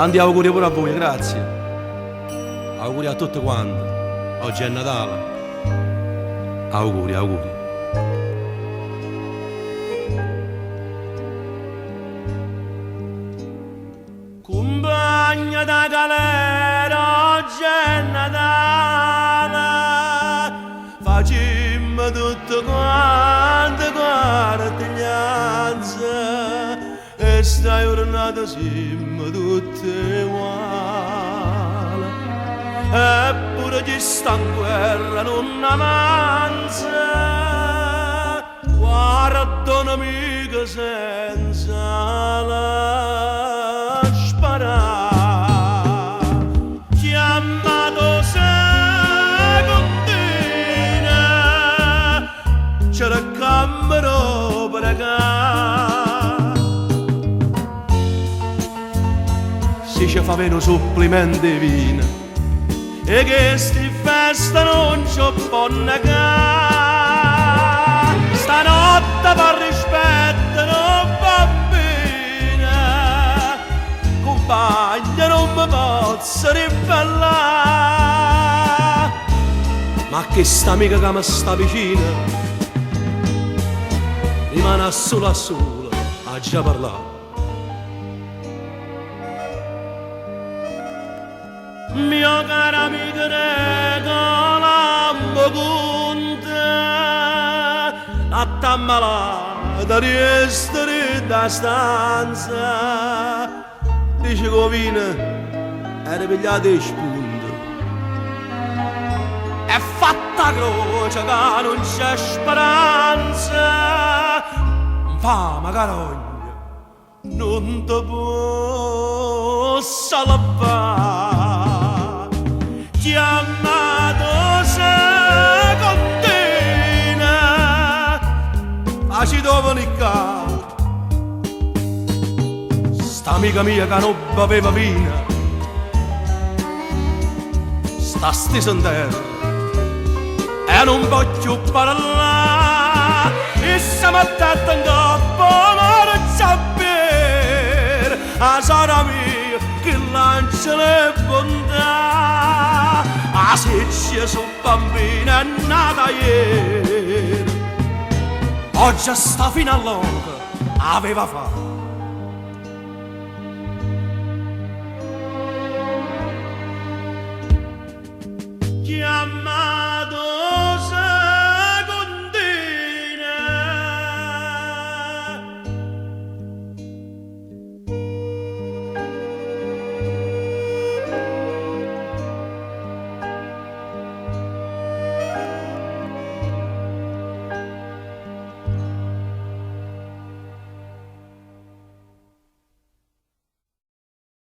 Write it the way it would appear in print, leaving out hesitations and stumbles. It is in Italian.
Tanti auguri pure a voi, grazie. Auguri a tutti quanti. Oggi è Natale. Auguri, auguri. Compagna da galera, oggi è Natale. Facciamo tutto quanto guardiglianza. E sta giornata siamo tutte uguali. Eppure chi sta in guerra non avanza. Guarda un'amica senza la sparare. Chiamato secondina, c'era camero per casa. Si ci fa meno supplimenti di vino e che sti festa non ci può negare. Stanotte per rispetto non bambina, compagna non mi posso ribellare. Ma che sta amica che mi sta vicina rimane a sola a già parlare. Mio caro amico regalammo con te, a t'ammalata di essere da stanza. Dice che vino era pigliato in spunto e fatta croce che non c'è speranza. Fama carogna non ti può salvare. Chiamato secondina, facci dopo nicca. Sta amica mia che non beveva vino sta stesa in terra e non voglio parlare. E siamo attenti in coppa ma non sapere a sora mia che lancia le bontà. A secchia su bambina è nata ieri, oggi sta fino all'oca aveva fame. Chiama